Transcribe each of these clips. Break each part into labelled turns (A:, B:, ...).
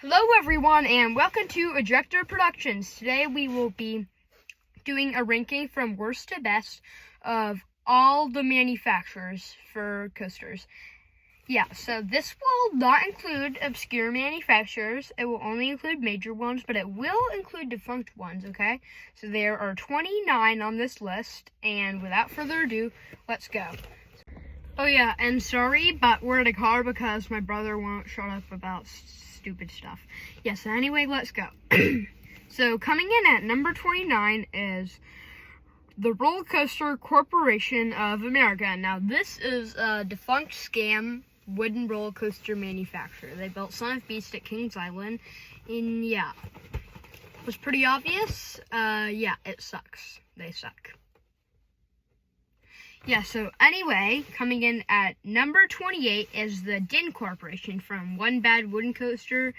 A: Hello everyone and welcome to Ejector Productions. Today we will be doing a ranking from worst to best of all the manufacturers for coasters. Yeah, so this will not include obscure manufacturers. It will only include major ones, but it will include defunct ones, okay? So there are 29 on this list, and without further ado, let's go. Oh yeah, and sorry, but we're in a car because my brother won't shut up about stupid stuff. Yes, anyway, let's go. So coming in at number 29 is the Roller Coaster Corporation of America. Now this is a defunct scam wooden roller coaster manufacturer. They built Son of Beast at Kings Island, and yeah, it was pretty obvious. Yeah, it sucks. They suck. Yeah, so anyway, coming in at number 28 is the DIN Corporation. From one bad wooden coaster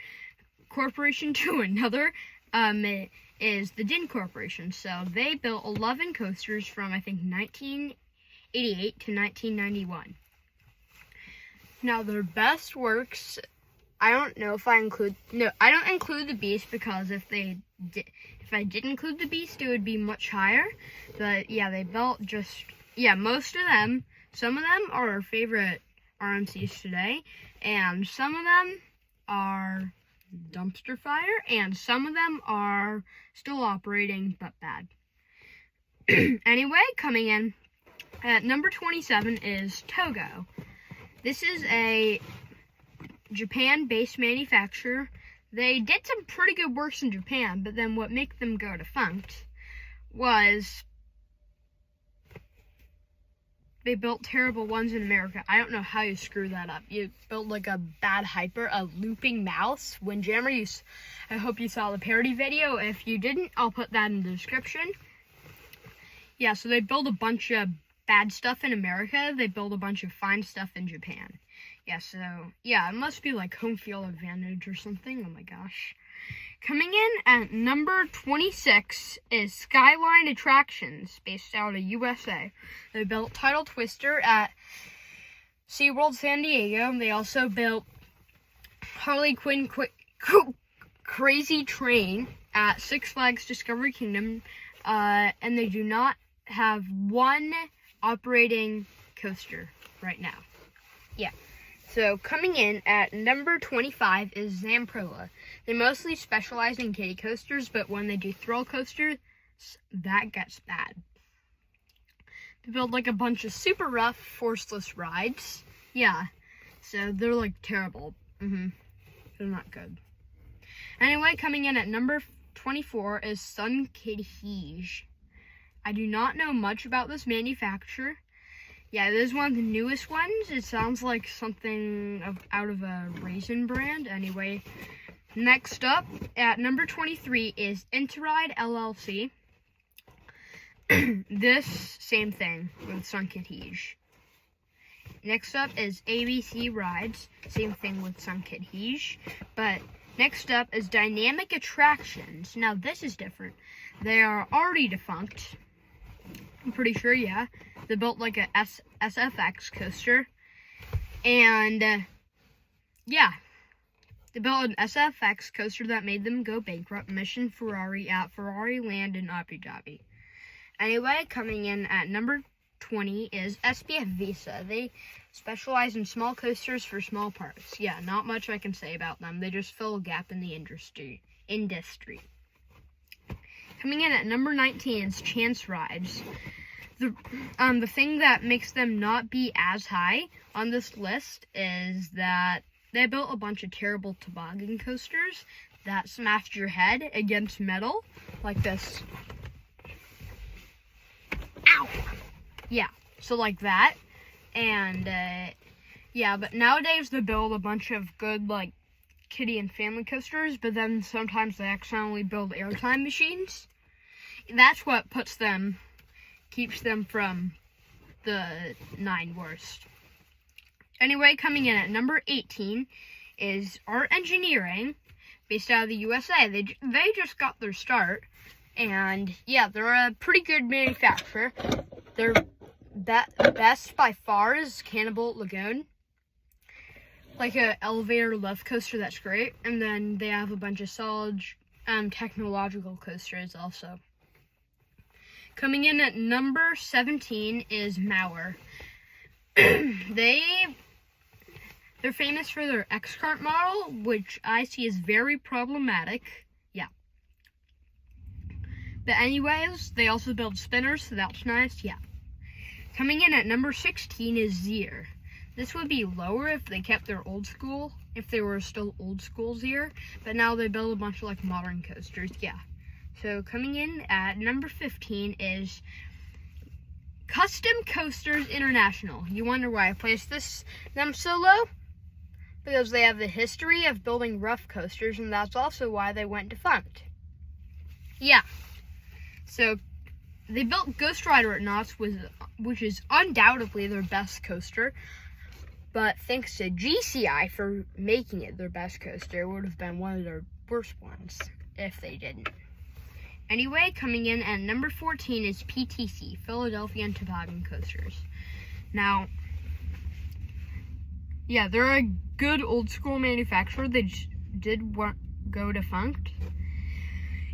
A: corporation to another, it is the DIN Corporation. So they built 11 coasters from, I think, 1988 to 1991. Now, their best works, I don't know if I include, no, I don't include the Beast because if I did include the Beast, it would be much higher. But yeah, they built just, yeah, most of them. Some of them are our favorite RMCs today, and some of them are dumpster fire, and some of them are still operating but bad. Anyway, coming in at number 27 is Togo. This is a Japan-based manufacturer. They did some pretty good works in Japan, but then what made them go defunct was they built terrible ones in America. I don't know how you screw that up. You built like a bad hyper, a looping mouse. Windjammer, I hope you saw the parody video. If you didn't, I'll put that in the description. Yeah, so they build a bunch of bad stuff in America. They build a bunch of fine stuff in Japan. Yeah, so, yeah, it must be like home field advantage or something. Oh my gosh. Coming in at number 26 is Skyline Attractions, based out of USA. They built Tidal Twister at SeaWorld San Diego. They also built Harley Quinn Crazy Train at Six Flags Discovery Kingdom. And they do not have one operating coaster right now. Yeah. So coming in at number 25 is Zamperla. They mostly specialize in kiddie coasters, but when they do thrill coasters, that gets bad. They build like a bunch of super rough, forceless rides. Yeah, so they're like terrible. They're not good. Anyway, coming in at number 24 is Sunkid-Hege. I do not know much about this manufacturer. Yeah, this is one of the newest ones. It sounds like something out of a raisin brand. Anyway, next up at number 23 is Interride LLC. This, same thing with Sunkid-Hege. Next up is ABC Rides. Same thing with Sunkid-Hege. But next up is Dynamic Attractions. Now, this is different. They are already defunct. I'm pretty sure, yeah. They built like a SFX coaster. And, yeah. They built an SFX coaster that made them go bankrupt. Mission Ferrari at Ferrari Land in Abu Dhabi. Anyway, coming in at number 20 is SPF Visa. They specialize in small coasters for small parts. Yeah, not much I can say about them. They just fill a gap in the industry. Coming in at number 19 is Chance Rides. The thing that makes them not be as high on this list is that they built a bunch of terrible toboggan coasters that smashed your head against metal, like this. Ow! Yeah, so like that. And, yeah, but nowadays they build a bunch of good, like, kiddie and family coasters, but then sometimes they accidentally build airtime machines. That's what keeps them from the 9 worst. Anyway, coming in at number 18 is Art Engineering, based out of the USA. They just got their start, and yeah, they're a pretty good manufacturer. Their best by far is Cannibal Lagoon. like a elevator lift coaster that's great. And then they have a bunch of solid technological coasters also. Coming in at number 17 is Mauer. They're famous for their X-Kart model, which I see as very problematic. Yeah. But anyways, they also build spinners, so that's nice. Yeah. Coming in at number 16 is Zier. This would be lower if they kept their old school, if they were still old school Zier, but now they build a bunch of like modern coasters. Yeah. So coming in at number 15 is Custom Coasters International. You wonder why I placed them so low? Because they have the history of building rough coasters, and that's also why they went defunct. Yeah. So they built Ghost Rider at Knott's, which is undoubtedly their best coaster. But thanks to GCI for making it their best coaster, it would have been one of their worst ones if they didn't. Anyway, coming in at number 14 is PTC, Philadelphia and Toboggan Coasters. Now, yeah, they're a good old school manufacturer. They did go defunct.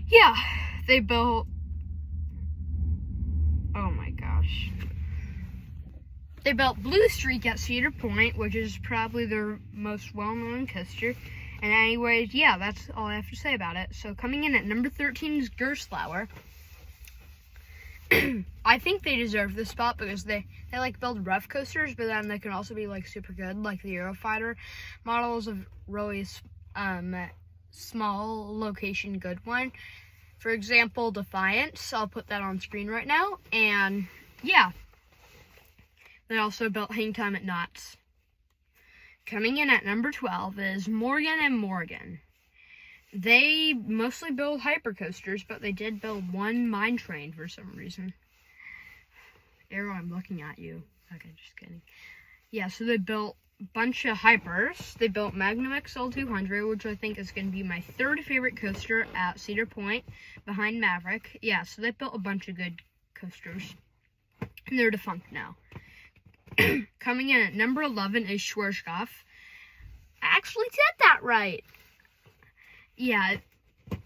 A: Yeah, they built, oh my gosh. They built Blue Streak at Cedar Point, which is probably their most well-known coaster. And anyways, yeah, that's all I have to say about it. So coming in at number 13 is Gerstlauer. I think they deserve this spot because they like build rough coasters, but then they can also be like super good. Like the Eurofighter models of really small location good one. For example, Defiance. I'll put that on screen right now. And yeah, they also built Hang Time at Knott's. Coming in at number 12 is Morgan and Morgan. They mostly build hypercoasters, but they did build one mine train for some reason. Arrow, I'm looking at you. Okay, just kidding. Yeah, so they built a bunch of hypers. They built Magnum XL 200, which I think is going to be my third favorite coaster at Cedar Point, behind Maverick. Yeah, so they built a bunch of good coasters, and they're defunct now. Coming in at number 11 is Schwarzkopf. I actually said that right. Yeah,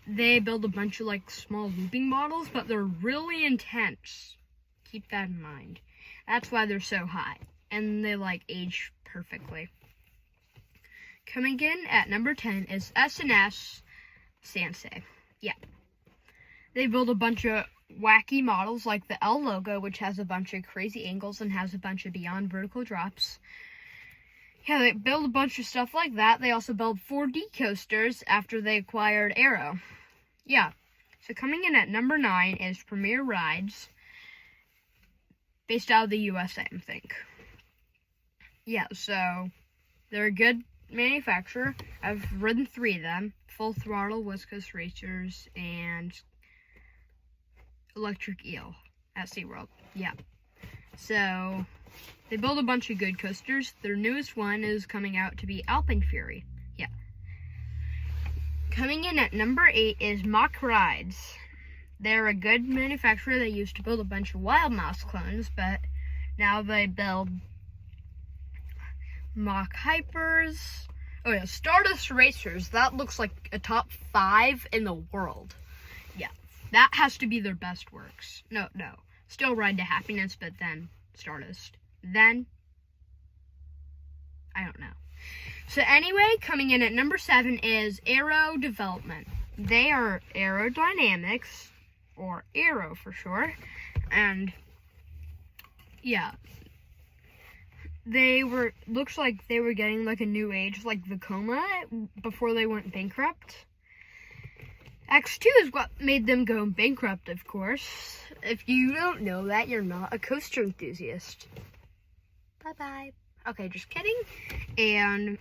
A: they build a bunch of like small looping models, but they're really intense. Keep that in mind. That's why they're so high, and they like age perfectly. Coming in at number 10 is S&S Sansei. Yeah, they build a bunch of wacky models like the L logo, which has a bunch of crazy angles and has a bunch of beyond vertical drops. Yeah, they build a bunch of stuff like that. They also build 4D coasters after they acquired Arrow. Yeah, so coming in at number 9 is Premier Rides, based out of the USA, I think. Yeah, so they're a good manufacturer. I've ridden 3 of them: Full Throttle, West Coast Racers, and Electric Eel at SeaWorld. Yeah. So they build a bunch of good coasters. Their newest one is coming out to be Alpine Fury. Yeah. Coming in at number 8 is Mach Rides. They're a good manufacturer. They used to build a bunch of Wild Mouse clones, but now they build Mach Hypers. Oh yeah, Stardust Racers. That looks like a top 5 in the world. Yeah. That has to be their best works. No. Still Ride to Happiness, but then Stardust. Then, I don't know. So anyway, coming in at number 7 is Aero Development. They are aerodynamics, or Aero for short. And, yeah. Looks like they were getting like a new age, like Vekoma, before they went bankrupt. X2 is what made them go bankrupt, of course. If you don't know that, you're not a coaster enthusiast. Bye-bye. Okay, just kidding. And,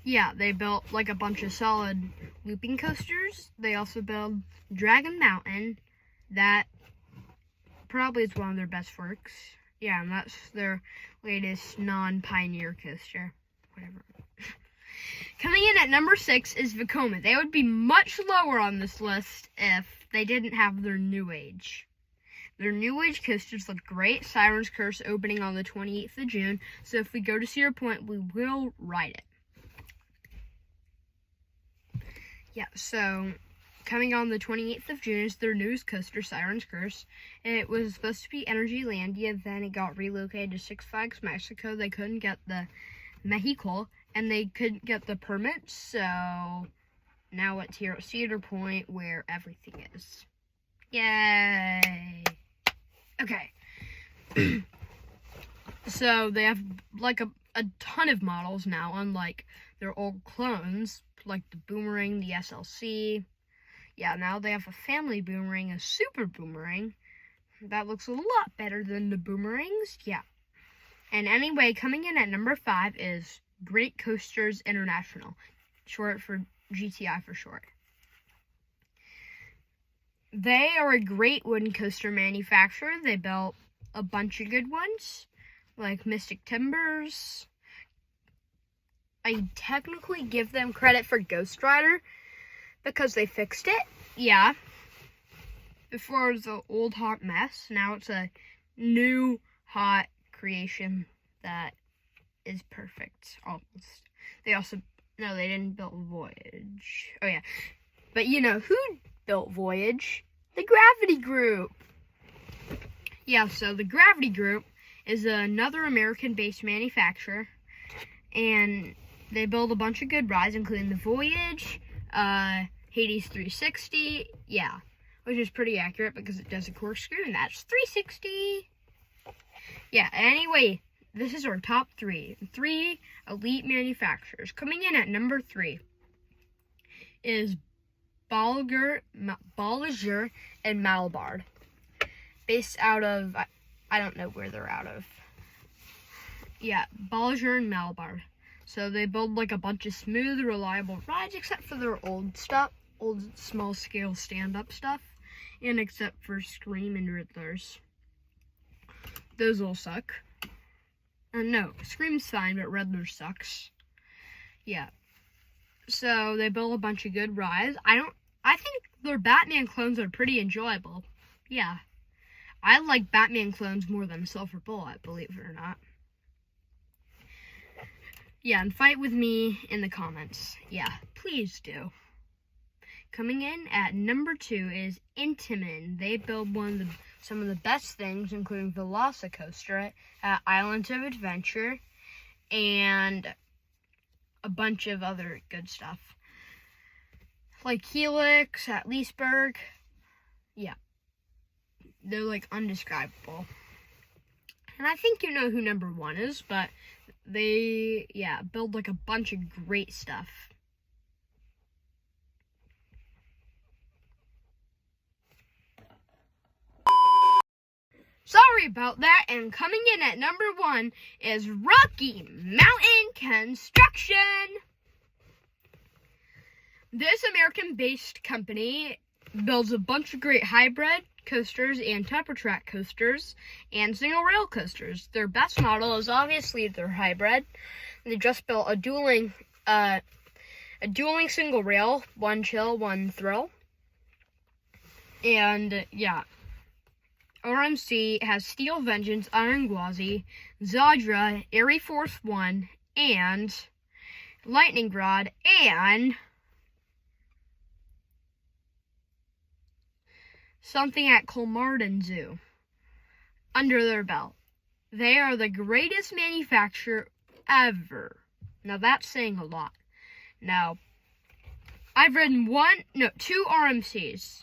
A: yeah, they built, like, a bunch of solid looping coasters. They also built Dragon Mountain. That probably is one of their best works. Yeah, and that's their latest non-Pioneer coaster. Whatever. Coming in at number 6 is Vekoma. They would be much lower on this list if they didn't have their new age. Their new age coasters look great. Siren's Curse opening on the 28th of June. So if we go to Cedar Point, we will ride it. Yeah, so coming on the 28th of June is their newest coaster, Siren's Curse. It was supposed to be Energylandia, then it got relocated to Six Flags Mexico. They couldn't get the Mexico, and they couldn't get the permits, so now it's here at Cedar Point where everything is. Yay! Okay. So they have like a ton of models now, unlike their old clones, like the Boomerang, the SLC. Yeah, now they have a family Boomerang, a Super Boomerang. That looks a lot better than the Boomerangs. Yeah. And anyway, coming in at number 5 is Great Coasters International, short for GTI for short. They are a great wooden coaster manufacturer. They built a bunch of good ones, like Mystic Timbers. I technically give them credit for Ghost Rider because they fixed it. Yeah. Before it was an old hot mess. Now it's a new hot creation that is perfect, almost. They also, no, they didn't build Voyage. Oh yeah, but you know who built Voyage? The Gravity Group. Yeah, so the Gravity Group is another American-based manufacturer, and they build a bunch of good rides, including the Voyage, Hades 360, yeah, which is pretty accurate because it does a corkscrew, and that's 360. Yeah, anyway, this is our top 3 elite manufacturers. Coming in at number 3 is Bolliger and Malbard, based out of, I don't know where they're out of. Yeah, Bolliger and Malbard. So they build like a bunch of smooth, reliable rides, except for their old stuff, old small scale stand-up stuff, and except for Scream and Riddlers. Those all suck. No, Scream's fine, but Riddler sucks. Yeah. So they build a bunch of good rides. I think their Batman clones are pretty enjoyable. Yeah. I like Batman clones more than Silver Bullet, believe it or not. Yeah, and fight with me in the comments. Yeah, please do. Coming in at number 2 is Intamin. They build some of the best things, including Velocicoaster at Islands of Adventure, and a bunch of other good stuff. Like Helix at Leesburg. Yeah. They're like undescribable. And I think you know who number 1 is, but they, yeah, build like a bunch of great stuff. Sorry about that, and coming in at number 1 is Rocky Mountain Construction. This American-based company builds a bunch of great hybrid coasters and temper track coasters and single rail coasters. Their best model is obviously their hybrid. They just built a dueling single rail, one chill, one thrill. And yeah, RMC has Steel Vengeance, Iron Gwazi, Zadra, Airy Force 1, and Lightning Rod, and something at Colmarden Zoo under their belt. They are the greatest manufacturer ever. Now that's saying a lot. Now, I've ridden 2 RMCs.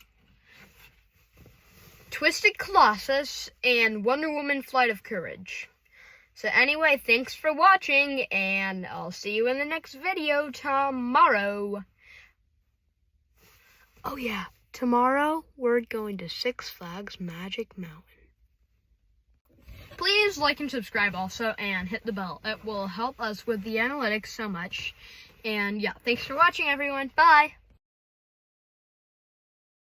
A: Twisted Colossus and Wonder Woman Flight of Courage. So anyway, thanks for watching, and I'll see you in the next video tomorrow. Oh yeah, tomorrow we're going to Six Flags Magic Mountain. Please like and subscribe also, and hit the bell. It will help us with the analytics so much. And yeah, thanks for watching everyone. Bye!